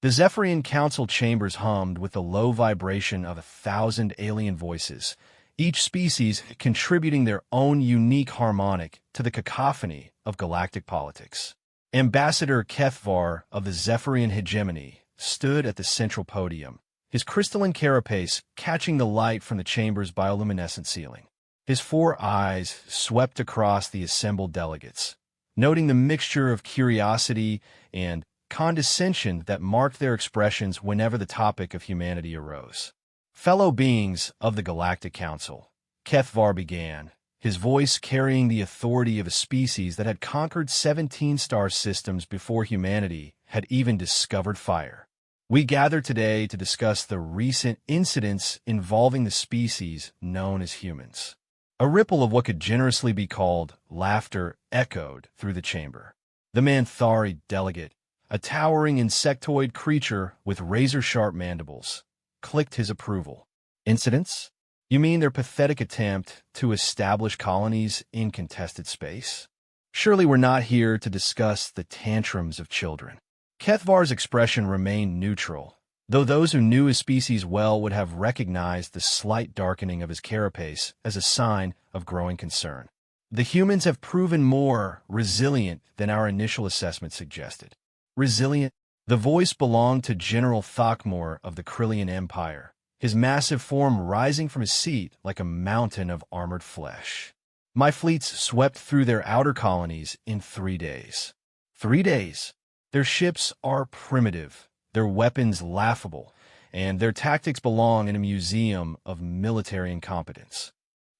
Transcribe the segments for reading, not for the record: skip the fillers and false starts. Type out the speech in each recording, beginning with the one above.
The Zephyrian Council chambers hummed with the low vibration of 1,000 alien voices, each species contributing their own unique harmonic to the cacophony of galactic politics. Ambassador Kethvar of the Zephyrian hegemony stood at the central podium, his crystalline carapace catching the light from the chamber's bioluminescent ceiling. His 4 eyes swept across the assembled delegates, noting the mixture of curiosity and condescension that marked their expressions whenever the topic of humanity arose. Fellow beings of the Galactic Council, Kethvar began, his voice carrying the authority of a species that had conquered 17 star systems before humanity had even discovered fire. We gather today to discuss the recent incidents involving the species known as humans. A ripple of what could generously be called laughter echoed through the chamber. The Manthari delegate, a towering insectoid creature with razor-sharp mandibles, clicked his approval. Incidents? You mean their pathetic attempt to establish colonies in contested space? Surely we're not here to discuss the tantrums of children. Kethvar's expression remained neutral, though those who knew his species well would have recognized the slight darkening of his carapace as a sign of growing concern. The humans have proven more resilient than our initial assessment suggested. Resilient? The voice belonged to General Thokmor of the Krillian Empire, his massive form rising from his seat like a mountain of armored flesh. My fleets swept through their outer colonies in 3 days. 3 days? Their ships are primitive, their weapons laughable, and their tactics belong in a museum of military incompetence.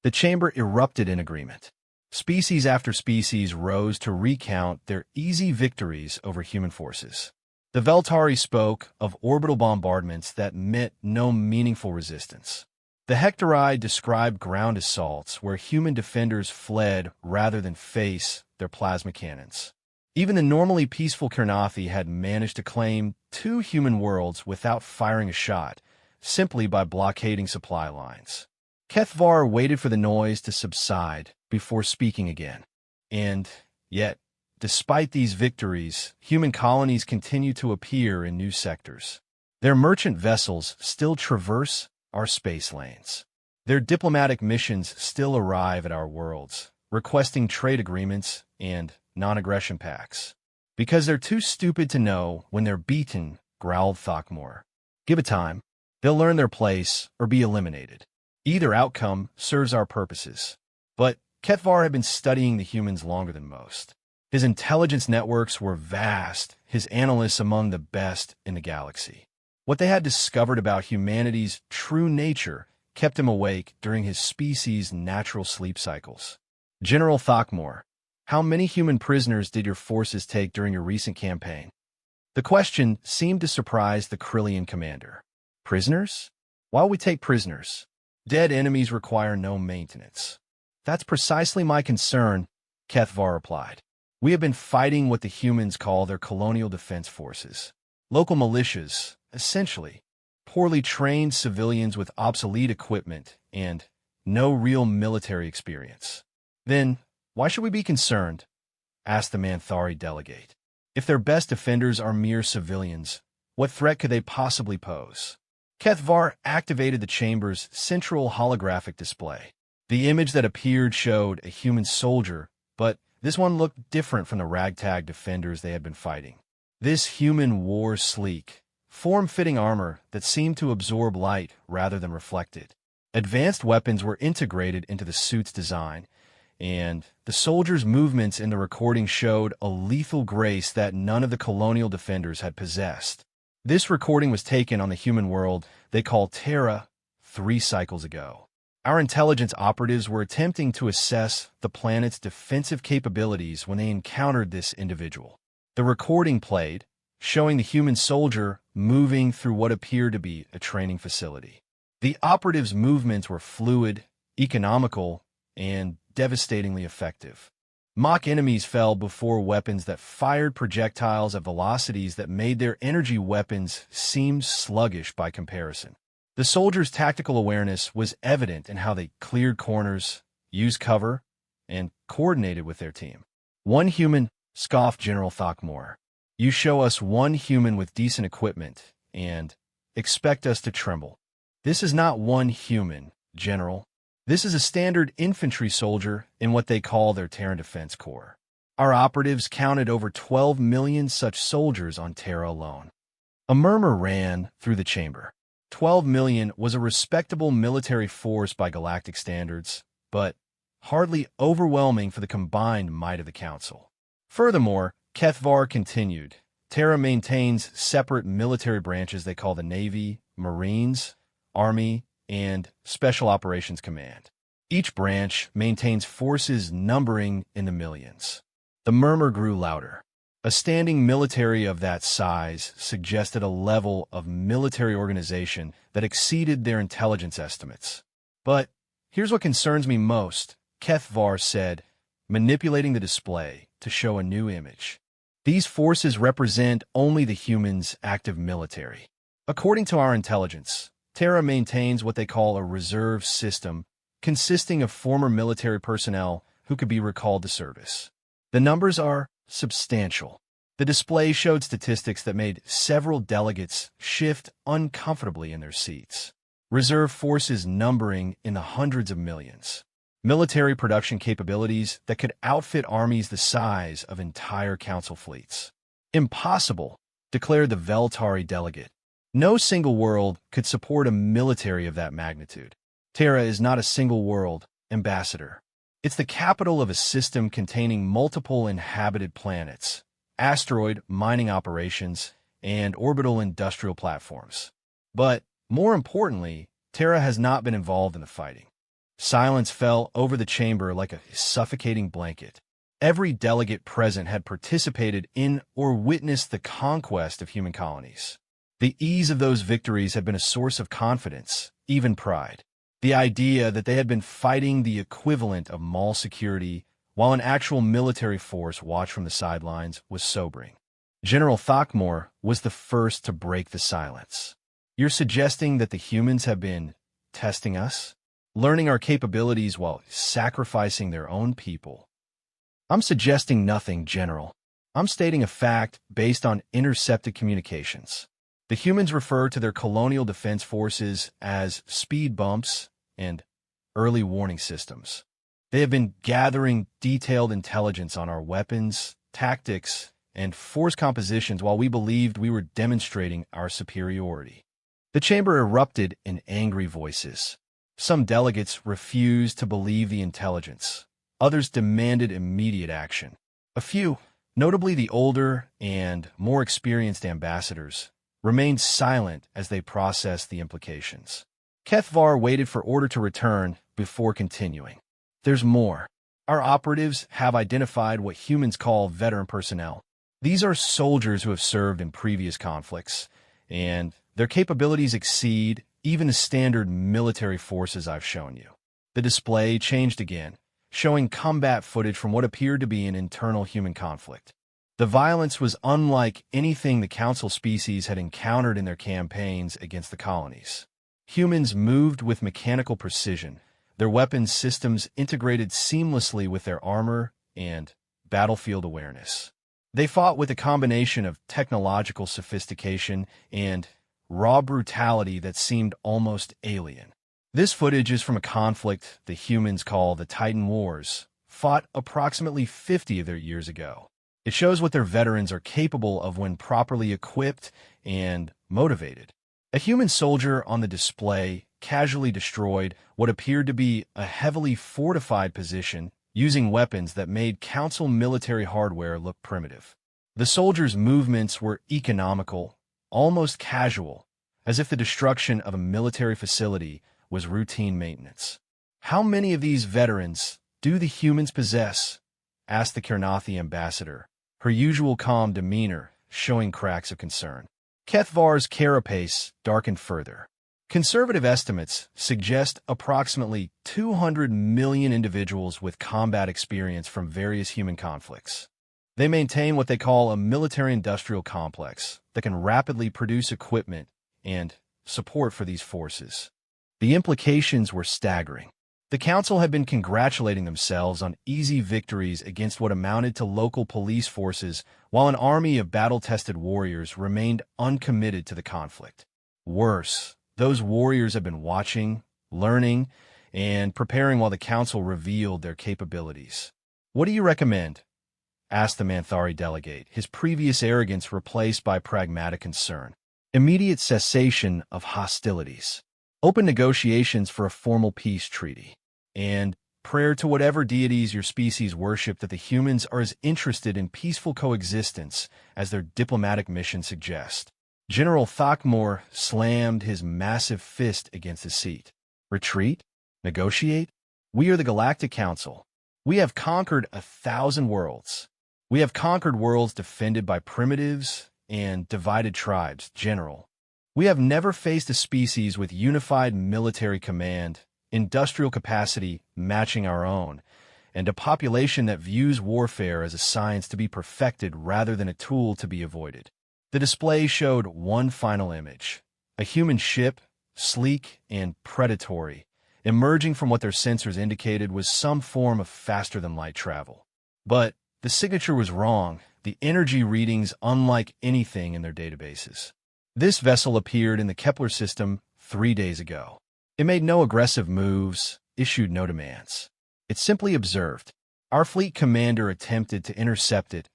The chamber erupted in agreement. Species after species rose to recount their easy victories over human forces. The Veltari spoke of orbital bombardments that met no meaningful resistance. The Hectori described ground assaults where human defenders fled rather than face their plasma cannons. Even the normally peaceful Kernathi had managed to claim 2 human worlds without firing a shot, simply by blockading supply lines. Kethvar waited for the noise to subside before speaking again. And yet, despite these victories, human colonies continue to appear in new sectors. Their merchant vessels still traverse our space lanes. Their diplomatic missions still arrive at our worlds, requesting trade agreements and non-aggression pacts. Because they're too stupid to know when they're beaten, growled Thokmor. Give it time. They'll learn their place or be eliminated. Either outcome serves our purposes. But Kethvar had been studying the humans longer than most. His intelligence networks were vast, his analysts among the best in the galaxy. What they had discovered about humanity's true nature kept him awake during his species' natural sleep cycles. General Thokmor, how many human prisoners did your forces take during your recent campaign? The question seemed to surprise the Krillian commander. Prisoners? Why would we take prisoners? Dead enemies require no maintenance. That's precisely my concern, Kethvar replied. We have been fighting what the humans call their colonial defense forces. Local militias, essentially. Poorly trained civilians with obsolete equipment and no real military experience. Then, why should we be concerned? Asked the Manthari delegate. If their best defenders are mere civilians, what threat could they possibly pose? Kethvar activated the chamber's central holographic display. The image that appeared showed a human soldier, but this one looked different from the ragtag defenders they had been fighting. This human wore sleek, form-fitting armor that seemed to absorb light rather than reflect it. Advanced weapons were integrated into the suit's design, and the soldier's movements in the recording showed a lethal grace that none of the colonial defenders had possessed. This recording was taken on the human world they call Terra 3 cycles ago. Our intelligence operatives were attempting to assess the planet's defensive capabilities when they encountered this individual. The recording played, showing the human soldier moving through what appeared to be a training facility. The operative's movements were fluid, economical, and devastatingly effective. Mock enemies fell before weapons that fired projectiles at velocities that made their energy weapons seem sluggish by comparison. The soldiers' tactical awareness was evident in how they cleared corners, used cover, and coordinated with their team. One human, scoffed General Thokmor. You show us one human with decent equipment and expect us to tremble. This is not one human, General. This is a standard infantry soldier in what they call their Terran Defense Corps. Our operatives counted over 12 million such soldiers on Terra alone. A murmur ran through the chamber. 12 million was a respectable military force by galactic standards, but hardly overwhelming for the combined might of the Council. Furthermore, Kethvar continued, Terra maintains separate military branches they call the Navy, Marines, Army, and Special Operations Command. Each branch maintains forces numbering in the millions. The murmur grew louder. A standing military of that size suggested a level of military organization that exceeded their intelligence estimates. But here's what concerns me most, Kethvar said, manipulating the display to show a new image. These forces represent only the humans' active military. According to our intelligence, Terra maintains what they call a reserve system, consisting of former military personnel who could be recalled to service. The numbers are substantial. The display showed statistics that made several delegates shift uncomfortably in their seats. Reserve forces numbering in the hundreds of millions. Military production capabilities that could outfit armies the size of entire council fleets. Impossible, declared the Veltari delegate. No single world could support a military of that magnitude. Terra is not a single world, Ambassador. It's the capital of a system containing multiple inhabited planets, asteroid mining operations, and orbital industrial platforms. But, more importantly, Terra has not been involved in the fighting. Silence fell over the chamber like a suffocating blanket. Every delegate present had participated in or witnessed the conquest of human colonies. The ease of those victories had been a source of confidence, even pride. The idea that they had been fighting the equivalent of mall security while an actual military force watched from the sidelines was sobering. General Thakmor was the first to break the silence. You're suggesting that the humans have been testing us? Learning our capabilities while sacrificing their own people? I'm suggesting nothing, General. I'm stating a fact based on intercepted communications. The humans refer to their colonial defense forces as speed bumps and early warning systems. They have been gathering detailed intelligence on our weapons, tactics, and force compositions while we believed we were demonstrating our superiority. The chamber erupted in angry voices. Some delegates refused to believe the intelligence. Others demanded immediate action. A few, notably the older and more experienced ambassadors, remained silent as they processed the implications. Kethvar waited for order to return before continuing. There's more. Our operatives have identified what humans call veteran personnel. These are soldiers who have served in previous conflicts, and their capabilities exceed even the standard military forces I've shown you. The display changed again, showing combat footage from what appeared to be an internal human conflict. The violence was unlike anything the Council species had encountered in their campaigns against the colonies. Humans moved with mechanical precision, their weapons systems integrated seamlessly with their armor and battlefield awareness. They fought with a combination of technological sophistication and raw brutality that seemed almost alien. This footage is from a conflict the humans call the Titan Wars, fought approximately 50 of their years ago. It shows what their veterans are capable of when properly equipped and motivated. A human soldier on the display casually destroyed what appeared to be a heavily fortified position using weapons that made Council military hardware look primitive. The soldiers' movements were economical, almost casual, as if the destruction of a military facility was routine maintenance. How many of these veterans do the humans possess? Asked the Kernathi ambassador, her usual calm demeanor showing cracks of concern. Kethvar's carapace darkened further. Conservative estimates suggest approximately 200 million individuals with combat experience from various human conflicts. They maintain what they call a military-industrial complex that can rapidly produce equipment and support for these forces. The implications were staggering. The council had been congratulating themselves on easy victories against what amounted to local police forces, while an army of battle-tested warriors remained uncommitted to the conflict. Worse, those warriors had been watching, learning, and preparing while the council revealed their capabilities. "What do you recommend?" asked the Manthari delegate, his previous arrogance replaced by pragmatic concern. "Immediate cessation of hostilities. Open negotiations for a formal peace treaty. And prayer to whatever deities your species worship that the humans are as interested in peaceful coexistence as their diplomatic mission suggests." General Thakmor slammed his massive fist against his seat. "Retreat? Negotiate? We are the Galactic Council. We have conquered 1,000 worlds. We have conquered worlds defended by primitives and divided tribes, General. We have never faced a species with unified military command, industrial capacity matching our own, and a population that views warfare as a science to be perfected rather than a tool to be avoided." The display showed one final image: a human ship, sleek and predatory, emerging from what their sensors indicated was some form of faster-than-light travel. But the signature was wrong, the energy readings unlike anything in their databases. This vessel appeared in the Kepler system 3 days ago. It made no aggressive moves, issued no demands. It simply observed. Our fleet commander attempted to intercept it,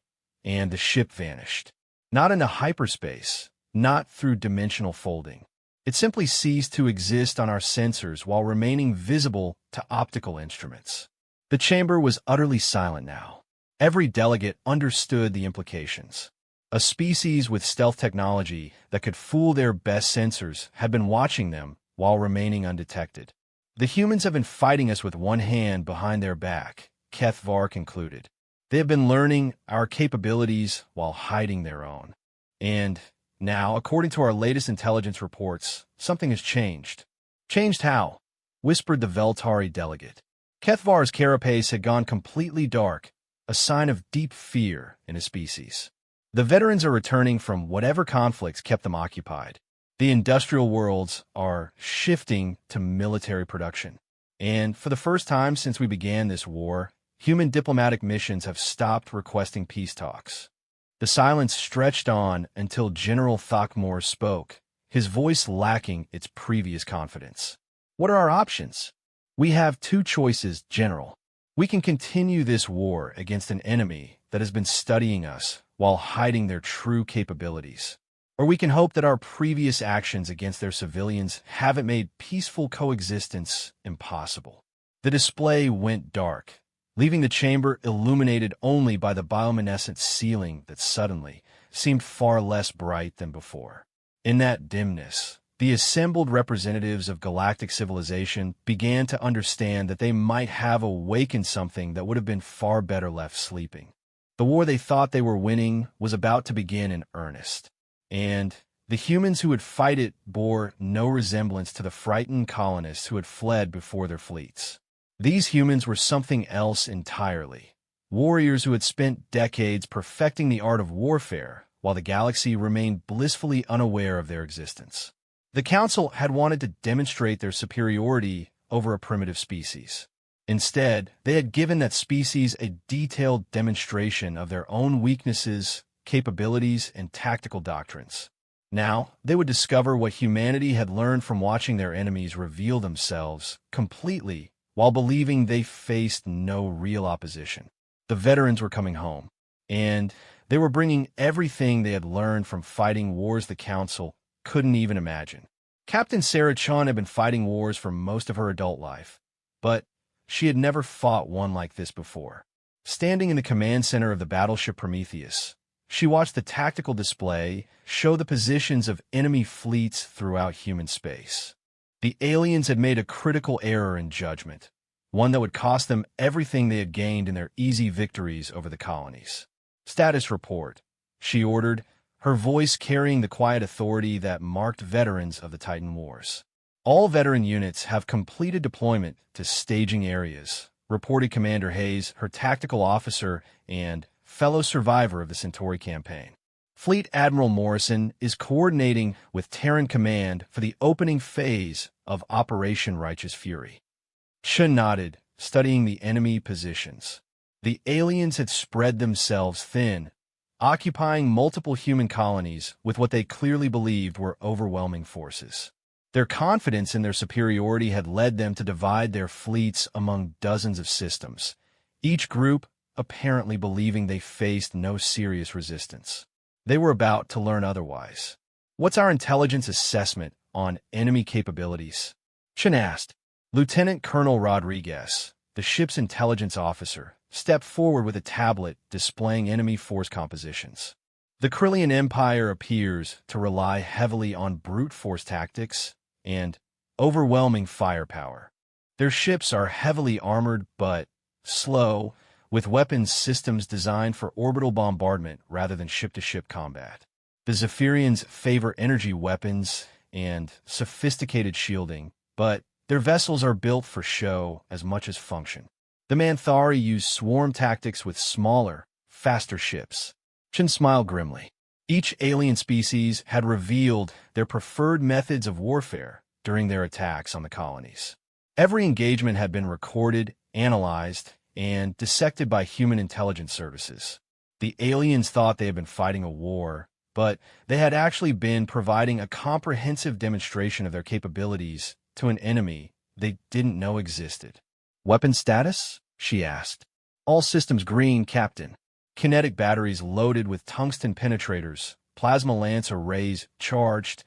and the ship vanished. Not into hyperspace, not through dimensional folding. It simply ceased to exist on our sensors while remaining visible to optical instruments. The chamber was utterly silent now. Every delegate understood the implications. A species with stealth technology that could fool their best sensors had been watching them while remaining undetected. "The humans have been fighting us with one hand behind their back," HFY concluded. "They have been learning our capabilities while hiding their own. And now, according to our latest intelligence reports, something has changed." "Changed how?" whispered the Veltari delegate. HFY's carapace had gone completely dark, a sign of deep fear in his species. "The veterans are returning from whatever conflicts kept them occupied. The industrial worlds are shifting to military production. And for the first time since we began this war, human diplomatic missions have stopped requesting peace talks." The silence stretched on until General Thakmor spoke, his voice lacking its previous confidence. "What are our options?" "We have 2 choices, General. We can continue this war against an enemy that has been studying us while hiding their true capabilities. Or we can hope that our previous actions against their civilians haven't made peaceful coexistence impossible." The display went dark, leaving the chamber illuminated only by the bioluminescent ceiling that suddenly seemed far less bright than before. In that dimness, the assembled representatives of galactic civilization began to understand that they might have awakened something that would have been far better left sleeping. The war they thought they were winning was about to begin in earnest. And the humans who would fight it bore no resemblance to the frightened colonists who had fled before their fleets. These humans were something else entirely. Warriors who had spent decades perfecting the art of warfare, while the galaxy remained blissfully unaware of their existence. The Council had wanted to demonstrate their superiority over a primitive species. Instead, they had given that species a detailed demonstration of their own weaknesses, capabilities, and tactical doctrines. Now, they would discover what humanity had learned from watching their enemies reveal themselves completely while believing they faced no real opposition. The veterans were coming home, and they were bringing everything they had learned from fighting wars the Council couldn't even imagine. Captain Sarah Chun had been fighting wars for most of her adult life, but she had never fought one like this before. Standing in the command center of the battleship Prometheus, she watched the tactical display show the positions of enemy fleets throughout human space. The aliens had made a critical error in judgment, one that would cost them everything they had gained in their easy victories over the colonies. "Status report," she ordered, her voice carrying the quiet authority that marked veterans of the Titan Wars. "All veteran units have completed deployment to staging areas," reported Commander Hayes, her tactical officer and fellow survivor of the Centauri campaign. "Fleet Admiral Morrison is coordinating with Terran Command for the opening phase of Operation Righteous Fury." Chen nodded, studying the enemy positions. The aliens had spread themselves thin, occupying multiple human colonies with what they clearly believed were overwhelming forces. Their confidence in their superiority had led them to divide their fleets among dozens of systems, each group apparently believing they faced no serious resistance. They were about to learn otherwise. "What's our intelligence assessment on enemy capabilities?" Chen asked. Lieutenant Colonel Rodriguez, the ship's intelligence officer, stepped forward with a tablet displaying enemy force compositions. The Krillian Empire appears to rely heavily on brute force tactics and overwhelming firepower. Their ships are heavily armored but slow, with weapons systems designed for orbital bombardment rather than ship-to-ship combat. The Zephyrians favor energy weapons and sophisticated shielding, but their vessels are built for show as much as function. The Manthari use swarm tactics with smaller, faster ships. Chen smiled grimly. Each alien species had revealed their preferred methods of warfare during their attacks on the colonies. Every engagement had been recorded, analyzed, and dissected by human intelligence services. The aliens thought they had been fighting a war, but they had actually been providing a comprehensive demonstration of their capabilities to an enemy they didn't know existed. "Weapon status?" she asked. "All systems green, Captain. Kinetic batteries loaded with tungsten penetrators, plasma lance arrays charged,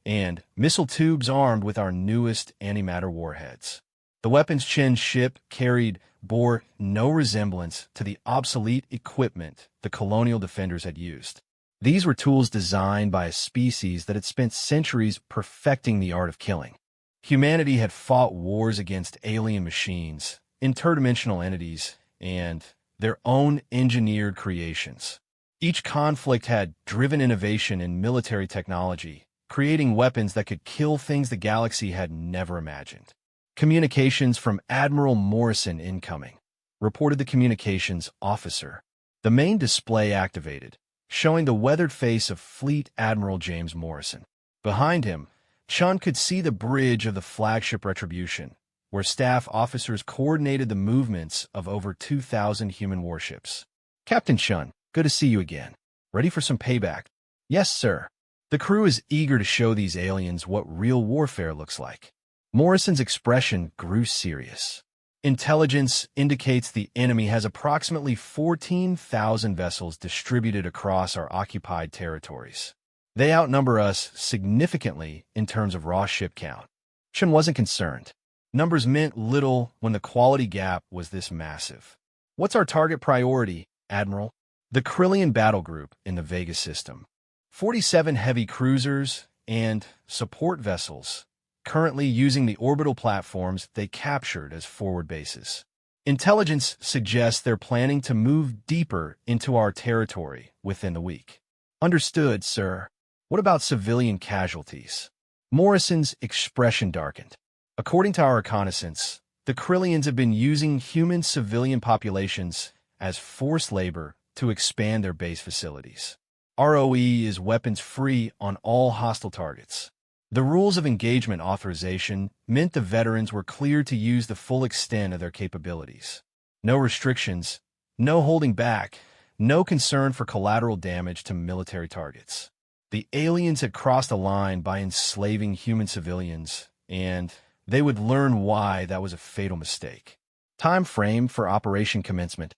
and missile tubes armed with our newest antimatter warheads." The weapons Chen's ship carried bore no resemblance to the obsolete equipment the colonial defenders had used. These were tools designed by a species that had spent centuries perfecting the art of killing. Humanity had fought wars against alien machines, interdimensional entities, and their own engineered creations. Each conflict had driven innovation in military technology, creating weapons that could kill things the galaxy had never imagined. "Communications from Admiral Morrison incoming," reported the communications officer. The main display activated, showing the weathered face of Fleet Admiral James Morrison. Behind him, Chun could see the bridge of the flagship Retribution, where staff officers coordinated the movements of over 2,000 human warships. "Captain Chun, good to see you again. Ready for some payback?" "Yes, sir." The crew is eager to show these aliens what real warfare looks like. Morrison's expression grew serious. "Intelligence indicates the enemy has approximately 14,000 vessels distributed across our occupied territories. They outnumber us significantly in terms of raw ship count." Chen wasn't concerned. Numbers meant little when the quality gap was this massive. "What's our target priority, Admiral?" "The Krillian battle group in the Vega system. 47 heavy cruisers and support vessels, currently using the orbital platforms they captured as forward bases. Intelligence suggests they're planning to move deeper into our territory within the week." "Understood, sir." "What about civilian casualties?" Morrison's expression darkened. "According to our reconnaissance, the Krillians have been using human civilian populations as forced labor to expand their base facilities. ROE is weapons-free on all hostile targets." The rules of engagement authorization meant the veterans were cleared to use the full extent of their capabilities. No restrictions, no holding back, no concern for collateral damage to military targets. The aliens had crossed a line by enslaving human civilians, and they would learn why that was a fatal mistake. "Time frame for operation commencement?"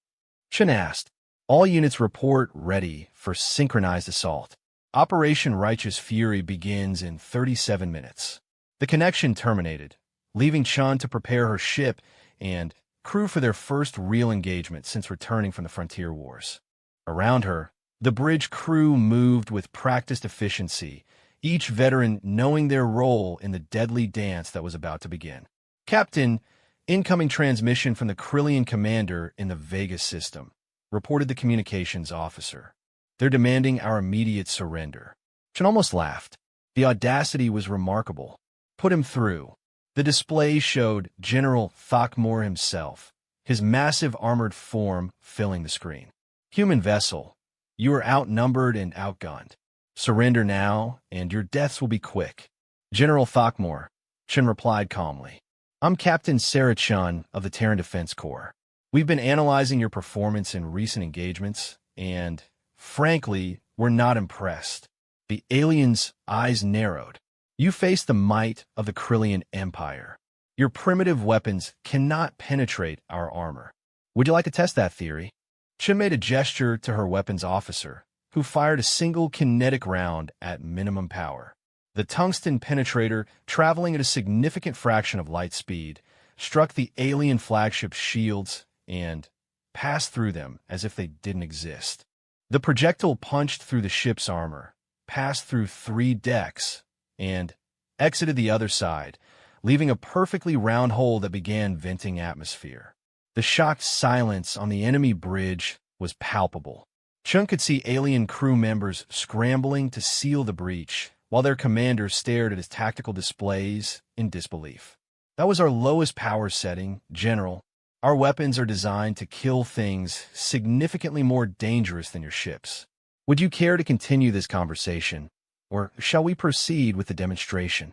Chen asked. "All units report ready for synchronized assault. Operation Righteous Fury begins in 37 minutes. The connection terminated, leaving Chun to prepare her ship and crew for their first real engagement since returning from the Frontier Wars. Around her, the bridge crew moved with practiced efficiency, each veteran knowing their role in the deadly dance that was about to begin. "Captain, incoming transmission from the Krillian commander in the Vega system," reported the communications officer. "They're demanding our immediate surrender." Chen almost laughed. The audacity was remarkable. "Put him through." The display showed General Thakmor himself, his massive armored form filling the screen. "Human vessel, you are outnumbered and outgunned. Surrender now, and your deaths will be quick." "General Thakmor," Chen replied calmly. I'm Captain Sarah Chun of the Terran Defense Corps. We've been analyzing your performance in recent engagements, and, frankly, we're not impressed. The aliens' eyes narrowed. You face the might of the Krillian Empire. Your primitive weapons cannot penetrate our armor. Would you like to test that theory? Chun made a gesture to her weapons officer, who fired a single kinetic round at minimum power. The tungsten penetrator, traveling at a significant fraction of light speed, struck the alien flagship's shields and passed through them as if they didn't exist. The projectile punched through the ship's armor, passed through 3 decks, and exited the other side, leaving a perfectly round hole that began venting atmosphere. The shocked silence on the enemy bridge was palpable. Chun could see alien crew members scrambling to seal the breach, while their commander stared at his tactical displays in disbelief. That was our lowest power setting, General. Our weapons are designed to kill things significantly more dangerous than your ships. Would you care to continue this conversation, or shall we proceed with the demonstration?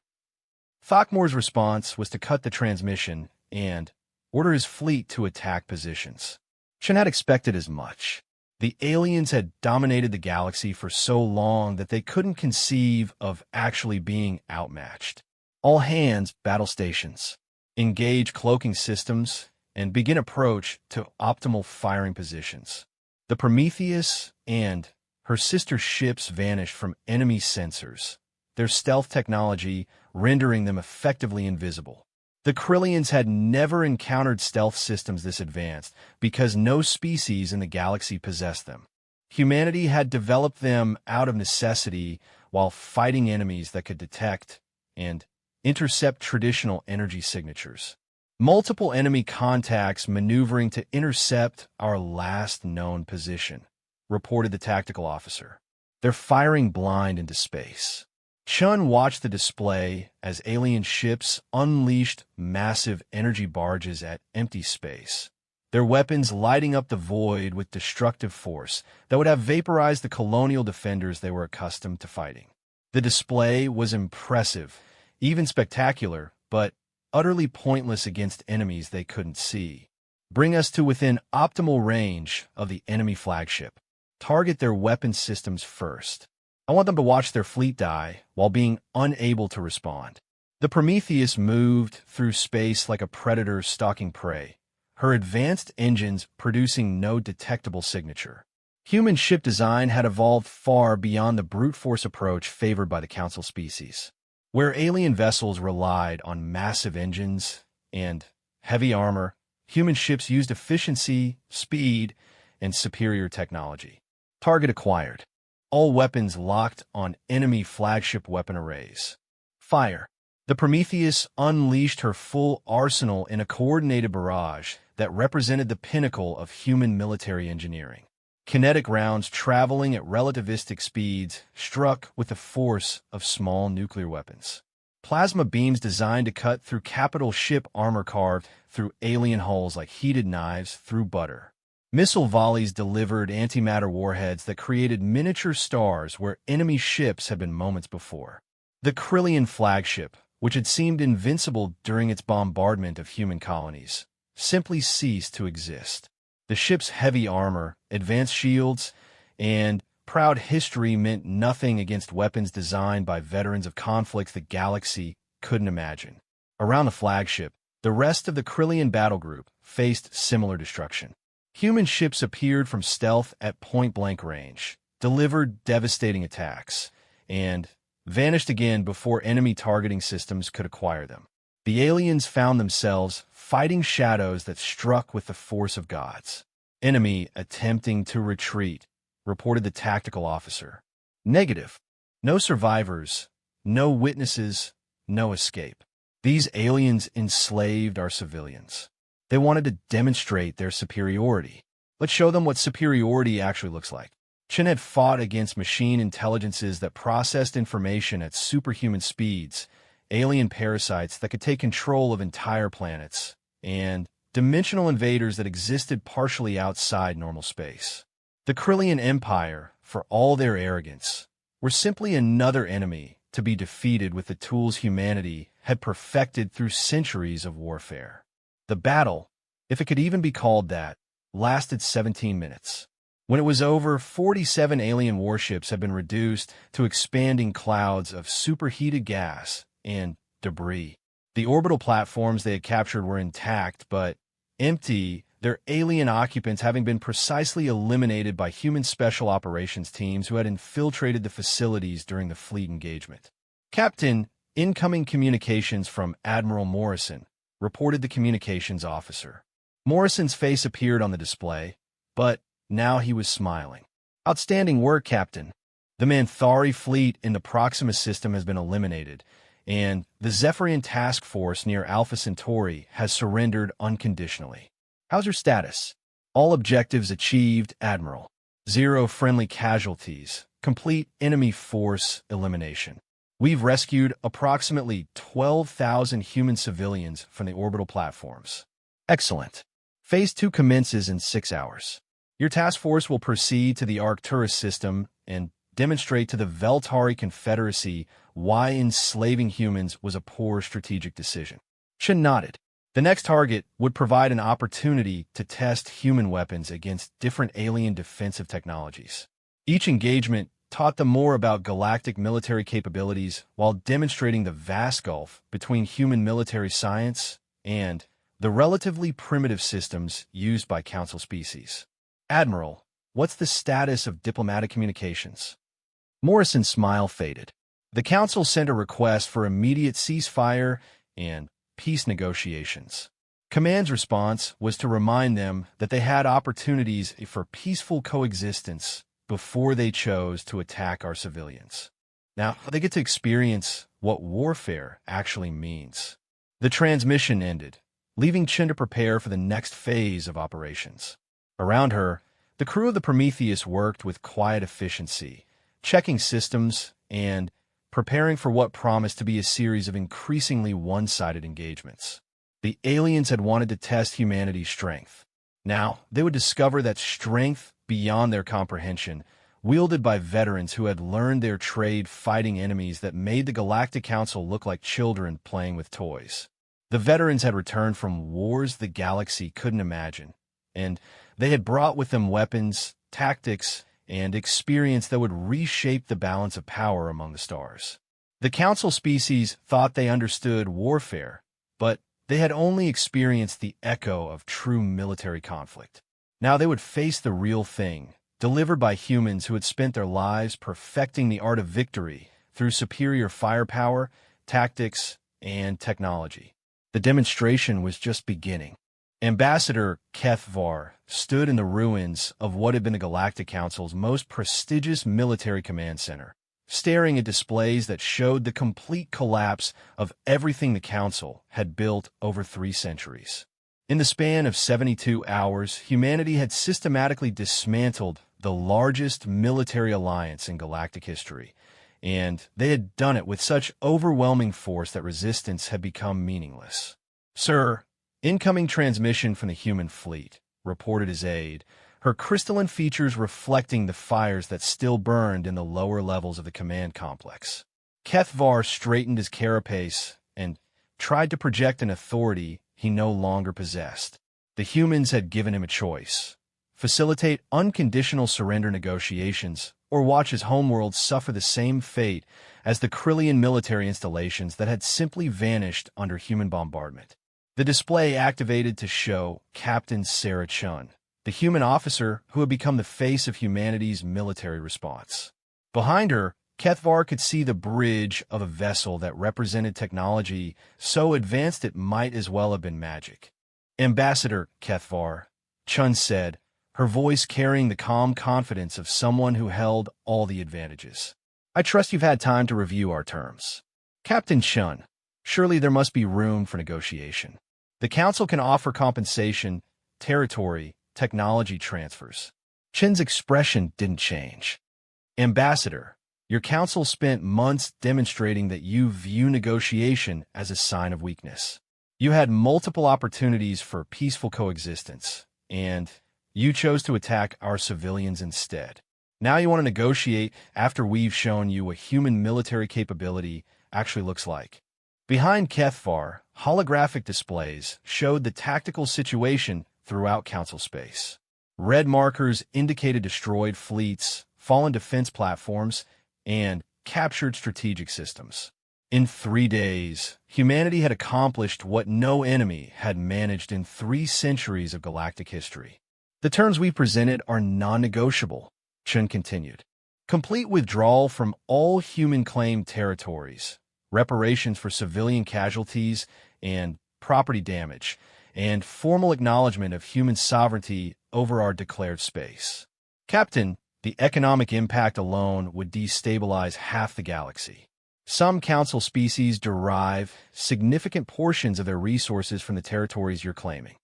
Throckmore's response was to cut the transmission and order his fleet to attack positions. Chun had expected as much. The aliens had dominated the galaxy for so long that they couldn't conceive of actually being outmatched. All hands, battle stations. Engage cloaking systems and begin approach to optimal firing positions. The Prometheus and her sister ships vanished from enemy sensors, their stealth technology rendering them effectively invisible. The Krillians had never encountered stealth systems this advanced because no species in the galaxy possessed them. Humanity had developed them out of necessity while fighting enemies that could detect and intercept traditional energy signatures. Multiple enemy contacts maneuvering to intercept our last known position, reported the tactical officer. They're firing blind into space. Chun watched the display as alien ships unleashed massive energy barges at empty space, their weapons lighting up the void with destructive force that would have vaporized the colonial defenders they were accustomed to fighting. The display was impressive, even spectacular, but utterly pointless against enemies they couldn't see. Bring us to within optimal range of the enemy flagship. Target their weapon systems first. I want them to watch their fleet die while being unable to respond. The Prometheus moved through space like a predator stalking prey, her advanced engines producing no detectable signature. Human ship design had evolved far beyond the brute force approach favored by the Council species. Where alien vessels relied on massive engines and heavy armor, human ships used efficiency, speed, and superior technology. Target acquired. All weapons locked on enemy flagship weapon arrays. Fire. The Prometheus unleashed her full arsenal in a coordinated barrage that represented the pinnacle of human military engineering. Kinetic rounds traveling at relativistic speeds struck with the force of small nuclear weapons. Plasma beams designed to cut through capital ship armor carved through alien hulls like heated knives through butter. Missile volleys delivered antimatter warheads that created miniature stars where enemy ships had been moments before. The Krillian flagship, which had seemed invincible during its bombardment of human colonies, simply ceased to exist. The ship's heavy armor, advanced shields, and proud history meant nothing against weapons designed by veterans of conflicts the galaxy couldn't imagine. Around the flagship, the rest of the Krillian battle group faced similar destruction. Human ships appeared from stealth at point-blank range, delivered devastating attacks, and vanished again before enemy targeting systems could acquire them. The aliens found themselves fighting shadows that struck with the force of gods. Enemy attempting to retreat, reported the tactical officer. Negative. No survivors, no witnesses, no escape. These aliens enslaved our civilians. They wanted to demonstrate their superiority. Let's show them what superiority actually looks like. Chun had fought against machine intelligences that processed information at superhuman speeds, alien parasites that could take control of entire planets, and dimensional invaders that existed partially outside normal space. The Krillian Empire, for all their arrogance, were simply another enemy to be defeated with the tools humanity had perfected through centuries of warfare. The battle, if it could even be called that, lasted 17 minutes. When it was over, 47 alien warships had been reduced to expanding clouds of superheated gas and debris. The orbital platforms they had captured were intact, but empty, their alien occupants having been precisely eliminated by human special operations teams who had infiltrated the facilities during the fleet engagement. Captain, incoming communications from Admiral Morrison, reported the communications officer. Morrison's face appeared on the display, but now he was smiling. Outstanding work, Captain. The Manthari fleet in the Proxima system has been eliminated, and the Zephyrian task force near Alpha Centauri has surrendered unconditionally. How's your status? All objectives achieved, Admiral. 0 friendly casualties. Complete enemy force elimination. We've rescued approximately 12,000 human civilians from the orbital platforms. Excellent. Phase 2 commences in 6 hours. Your task force will proceed to the Arcturus system and demonstrate to the Veltari Confederacy why enslaving humans was a poor strategic decision. Chen nodded. The next target would provide an opportunity to test human weapons against different alien defensive technologies. Each engagement taught them more about galactic military capabilities while demonstrating the vast gulf between human military science and the relatively primitive systems used by Council species. Admiral, what's the status of diplomatic communications? Morrison's smile faded. The Council sent a request for immediate ceasefire and peace negotiations. Command's response was to remind them that they had opportunities for peaceful coexistence before they chose to attack our civilians. Now, they get to experience what warfare actually means. The transmission ended, leaving Chen to prepare for the next phase of operations. Around her, the crew of the Prometheus worked with quiet efficiency, checking systems and preparing for what promised to be a series of increasingly one-sided engagements. The aliens had wanted to test humanity's strength. Now, they would discover that strength beyond their comprehension, wielded by veterans who had learned their trade fighting enemies that made the Galactic Council look like children playing with toys. The veterans had returned from wars the galaxy couldn't imagine, and they had brought with them weapons, tactics, and experience that would reshape the balance of power among the stars. The Council species thought they understood warfare, but they had only experienced the echo of true military conflict. Now they would face the real thing, delivered by humans who had spent their lives perfecting the art of victory through superior firepower, tactics, and technology. The demonstration was just beginning. Ambassador HFY stood in the ruins of what had been the Galactic Council's most prestigious military command center, staring at displays that showed the complete collapse of everything the Council had built over 3 centuries. In the span of 72 hours, humanity had systematically dismantled the largest military alliance in galactic history, and they had done it with such overwhelming force that resistance had become meaningless. Sir, incoming transmission from the human fleet, reported his aide, her crystalline features reflecting the fires that still burned in the lower levels of the command complex. HFY straightened his carapace and tried to project an authority he no longer possessed. The humans had given him a choice: facilitate unconditional surrender negotiations, or watch his homeworld suffer the same fate as the Krillian military installations that had simply vanished under human bombardment. The display activated to show Captain Sarah Chun, the human officer who had become the face of humanity's military response. Behind her, HFY could see the bridge of a vessel that represented technology so advanced it might as well have been magic. Ambassador HFY, Chun said, her voice carrying the calm confidence of someone who held all the advantages. I trust you've had time to review our terms. Captain Chun, surely there must be room for negotiation. The Council can offer compensation, territory, technology transfers. Chen's expression didn't change. Ambassador, your Council spent months demonstrating that you view negotiation as a sign of weakness. You had multiple opportunities for peaceful coexistence, and you chose to attack our civilians instead. Now you want to negotiate after we've shown you what human military capability actually looks like. Behind Kethvar, holographic displays showed the tactical situation throughout Council space. Red markers indicated destroyed fleets, fallen defense platforms, and captured strategic systems. In 3 days, humanity had accomplished what no enemy had managed in 3 centuries of galactic history. The terms we presented are non-negotiable, Chun continued. Complete withdrawal from all human-claimed territories, reparations for civilian casualties and property damage, and formal acknowledgement of human sovereignty over our declared space. Captain, the economic impact alone would destabilize half the galaxy. Some Council species derive significant portions of their resources from the territories you're claiming.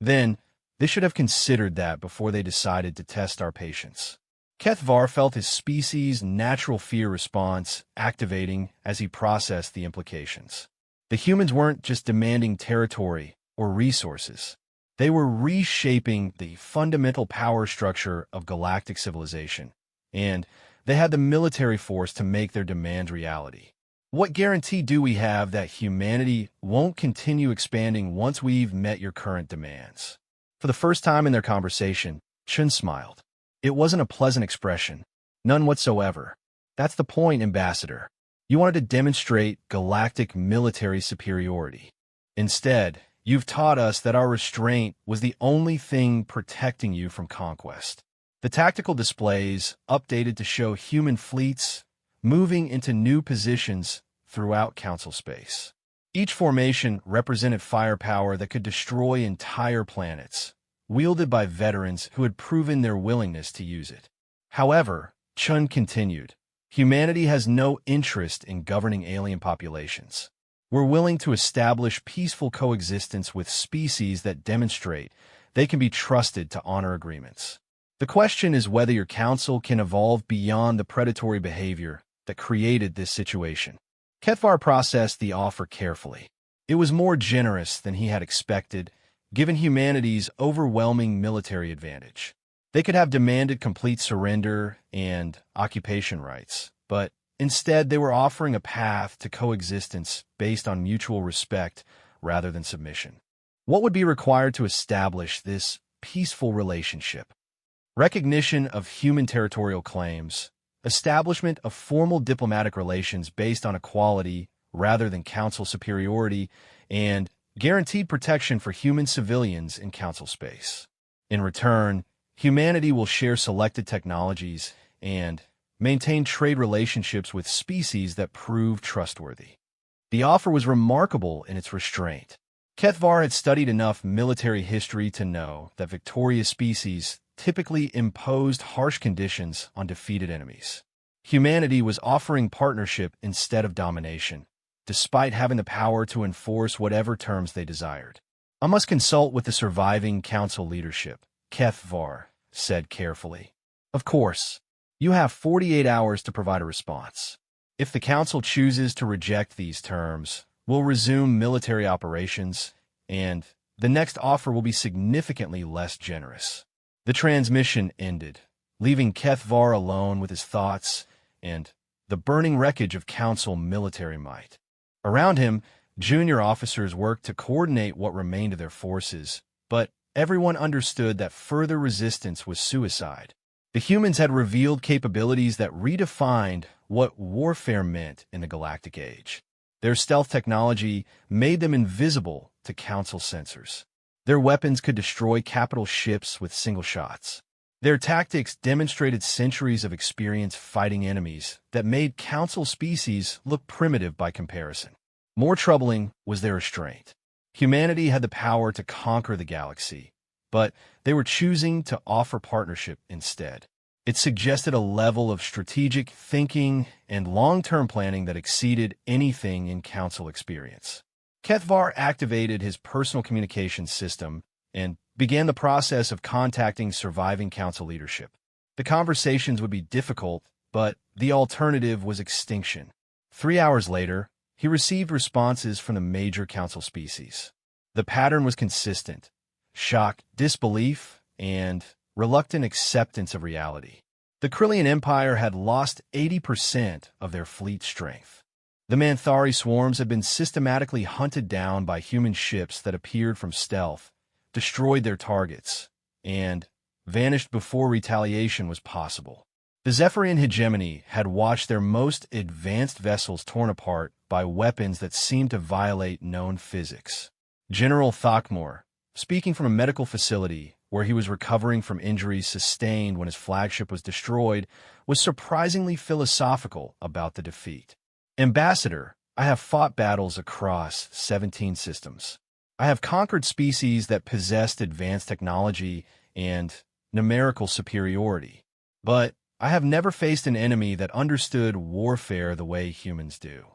Then, they should have considered that before they decided to test our patience. Kethvar felt his species' natural fear response activating as he processed the implications. The humans weren't just demanding territory or resources. They were reshaping the fundamental power structure of galactic civilization, and they had the military force to make their demands reality. What guarantee do we have that humanity won't continue expanding once we've met your current demands? For the first time in their conversation, Chun smiled. It wasn't a pleasant expression. None whatsoever. That's the point, Ambassador. You wanted to demonstrate galactic military superiority. Instead, you've taught us that our restraint was the only thing protecting you from conquest. The tactical displays updated to show human fleets moving into new positions throughout Council space. Each formation represented firepower that could destroy entire planets, wielded by veterans who had proven their willingness to use it. However, Chun continued, humanity has no interest in governing alien populations. We're willing to establish peaceful coexistence with species that demonstrate they can be trusted to honor agreements. The question is whether your council can evolve beyond the predatory behavior that created this situation. Kethvar processed the offer carefully. It was more generous than he had expected, given humanity's overwhelming military advantage. They could have demanded complete surrender and occupation rights, but instead they were offering a path to coexistence based on mutual respect rather than submission. What would be required to establish this peaceful relationship? Recognition of human territorial claims, establishment of formal diplomatic relations based on equality rather than council superiority, and guaranteed protection for human civilians in council space. In return, humanity will share selected technologies and maintain trade relationships with species that prove trustworthy. The offer was remarkable in its restraint. Kethvar had studied enough military history to know that victorious species typically imposed harsh conditions on defeated enemies. Humanity was offering partnership instead of domination, despite having the power to enforce whatever terms they desired. I must consult with the surviving council leadership, Kethvar said carefully. Of course, you have 48 hours to provide a response. If the council chooses to reject these terms, we'll resume military operations, and the next offer will be significantly less generous. The transmission ended, leaving Kethvar alone with his thoughts and the burning wreckage of council military might. Around him, junior officers worked to coordinate what remained of their forces, but everyone understood that further resistance was suicide. The humans had revealed capabilities that redefined what warfare meant in the galactic age. Their stealth technology made them invisible to council sensors. Their weapons could destroy capital ships with single shots. Their tactics demonstrated centuries of experience fighting enemies that made council species look primitive by comparison. More troubling was their restraint. Humanity had the power to conquer the galaxy, but they were choosing to offer partnership instead. It suggested a level of strategic thinking and long-term planning that exceeded anything in council experience. Kethvar activated his personal communications system and began the process of contacting surviving council leadership. The conversations would be difficult, but the alternative was extinction. 3 hours later, he received responses from the major council species. The pattern was consistent: shock, disbelief, and reluctant acceptance of reality. The Krillian Empire had lost 80% of their fleet strength. The Manthari swarms had been systematically hunted down by human ships that appeared from stealth, destroyed their targets, and vanished before retaliation was possible. The Zephyrian hegemony had watched their most advanced vessels torn apart by weapons that seemed to violate known physics. General Thakmor, speaking from a medical facility where he was recovering from injuries sustained when his flagship was destroyed, was surprisingly philosophical about the defeat. Ambassador, I have fought battles across 17 systems. I have conquered species that possessed advanced technology and numerical superiority. But I have never faced an enemy that understood warfare the way humans do.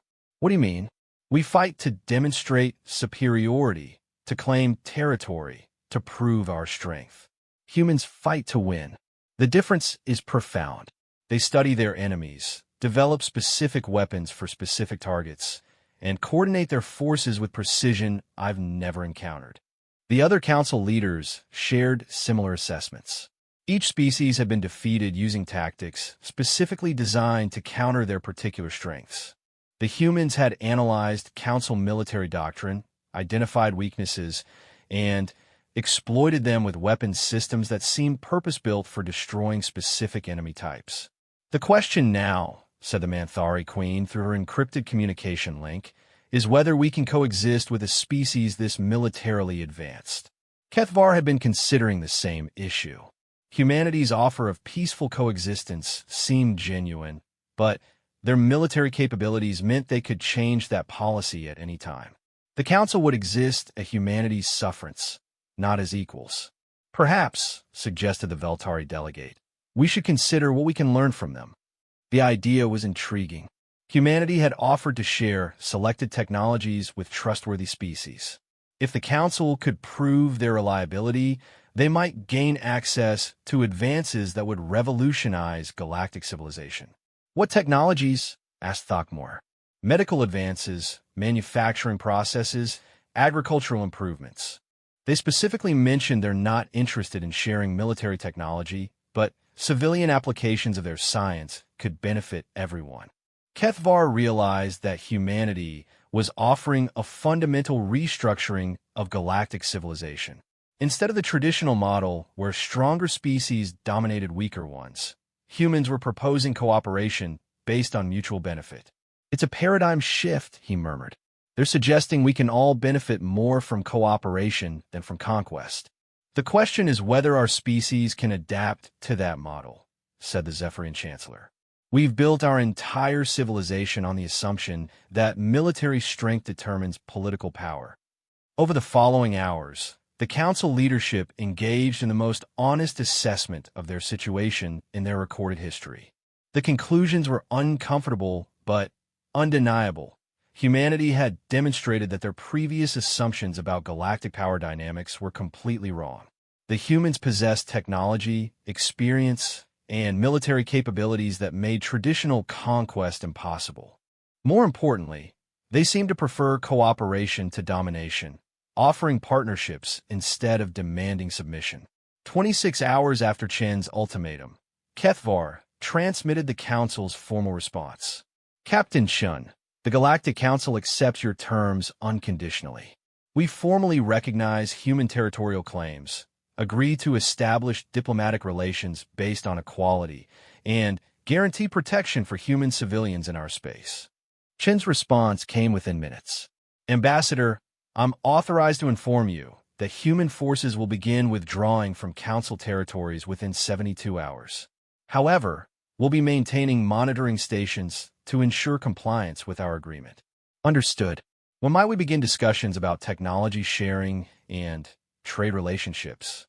What do you mean? We fight to demonstrate superiority, to claim territory, to prove our strength. Humans fight to win. The difference is profound. They study their enemies, develop specific weapons for specific targets, and coordinate their forces with precision I've never encountered. The other council leaders shared similar assessments. Each species had been defeated using tactics specifically designed to counter their particular strengths. The humans had analyzed council military doctrine, identified weaknesses, and exploited them with weapons systems that seemed purpose-built for destroying specific enemy types. The question now, said the Manthari Queen through her encrypted communication link, is whether we can coexist with a species this militarily advanced. Kethvar had been considering the same issue. Humanity's offer of peaceful coexistence seemed genuine, but their military capabilities meant they could change that policy at any time. The Council would exist at humanity's sufferance, not as equals. Perhaps, suggested the Veltari delegate, we should consider what we can learn from them. The idea was intriguing. Humanity had offered to share selected technologies with trustworthy species. If the Council could prove their reliability, they might gain access to advances that would revolutionize galactic civilization. What technologies? Asked Thakmor. Medical advances, manufacturing processes, agricultural improvements. They specifically mentioned they're not interested in sharing military technology, but civilian applications of their science could benefit everyone. Kethvar realized that humanity was offering a fundamental restructuring of galactic civilization. Instead of the traditional model where stronger species dominated weaker ones, humans were proposing cooperation based on mutual benefit. It's a paradigm shift, he murmured. They're suggesting we can all benefit more from cooperation than from conquest. The question is whether our species can adapt to that model, said the Zephyrian Chancellor. We've built our entire civilization on the assumption that military strength determines political power. Over the following hours, the Council leadership engaged in the most honest assessment of their situation in their recorded history. The conclusions were uncomfortable but undeniable. Humanity had demonstrated that their previous assumptions about galactic power dynamics were completely wrong. The humans possessed technology, experience, and military capabilities that made traditional conquest impossible. More importantly, they seemed to prefer cooperation to domination, offering partnerships instead of demanding submission. 26 hours after Chen's ultimatum, Kethvar transmitted the Council's formal response. Captain Chun, the Galactic Council accepts your terms unconditionally. We formally recognize human territorial claims, agree to establish diplomatic relations based on equality, and guarantee protection for human civilians in our space. Chen's response came within minutes. Ambassador, I'm authorized to inform you that human forces will begin withdrawing from Council territories within 72 hours. However, we'll be maintaining monitoring stations to ensure compliance with our agreement. Understood. When might we begin discussions about technology sharing and trade relationships?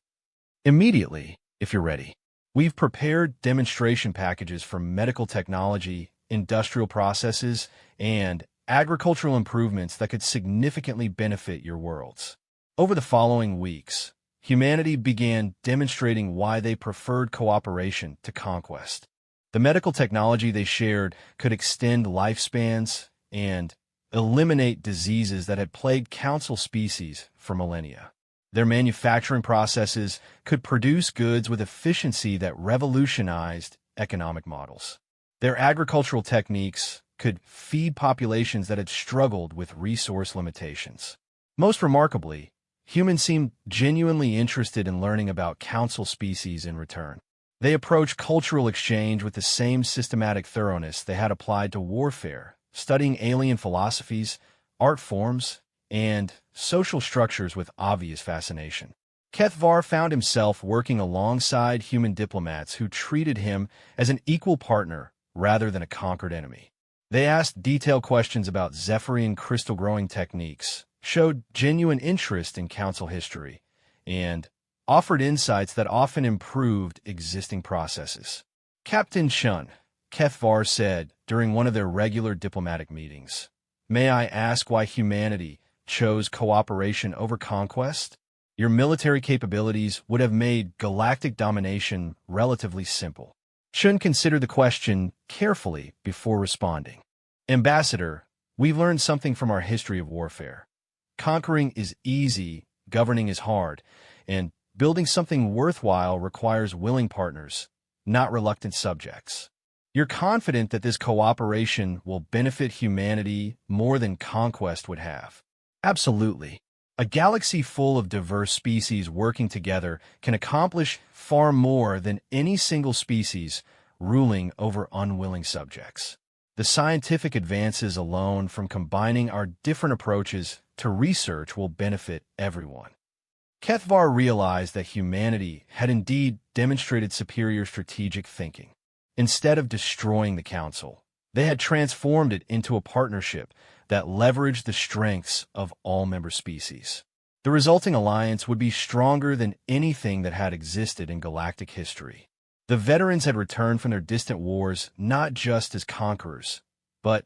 Immediately, if you're ready. We've prepared demonstration packages for medical technology, industrial processes, and agricultural improvements that could significantly benefit your worlds. Over the following weeks, humanity began demonstrating why they preferred cooperation to conquest. The medical technology they shared could extend lifespans and eliminate diseases that had plagued Council species for millennia. Their manufacturing processes could produce goods with efficiency that revolutionized economic models. Their agricultural techniques, could feed populations that had struggled with resource limitations. Most remarkably, humans seemed genuinely interested in learning about council species in return. They approached cultural exchange with the same systematic thoroughness they had applied to warfare, studying alien philosophies, art forms, and social structures with obvious fascination. Kethvar found himself working alongside human diplomats who treated him as an equal partner rather than a conquered enemy. They asked detailed questions about Zephyrian crystal growing techniques, showed genuine interest in council history, and offered insights that often improved existing processes. Captain Chun, Kethvar said during one of their regular diplomatic meetings, "May I ask why humanity chose cooperation over conquest? Your military capabilities would have made galactic domination relatively simple." Chun considered the question carefully before responding. "Ambassador, we've learned something from our history of warfare. Conquering is easy, governing is hard, and building something worthwhile requires willing partners, not reluctant subjects. You're confident that this cooperation will benefit humanity more than conquest would have?" "Absolutely. A galaxy full of diverse species working together can accomplish far more than any single species ruling over unwilling subjects. The scientific advances alone from combining our different approaches to research will benefit everyone." Kethvar realized that humanity had indeed demonstrated superior strategic thinking. Instead of destroying the Council, they had transformed it into a partnership that leveraged the strengths of all member species. The resulting alliance would be stronger than anything that had existed in galactic history. The veterans had returned from their distant wars not just as conquerors, but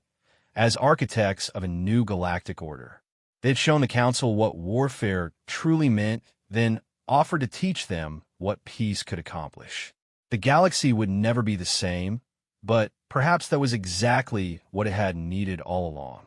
as architects of a new galactic order. They had shown the Council what warfare truly meant, then offered to teach them what peace could accomplish. The galaxy would never be the same, but perhaps that was exactly what it had needed all along.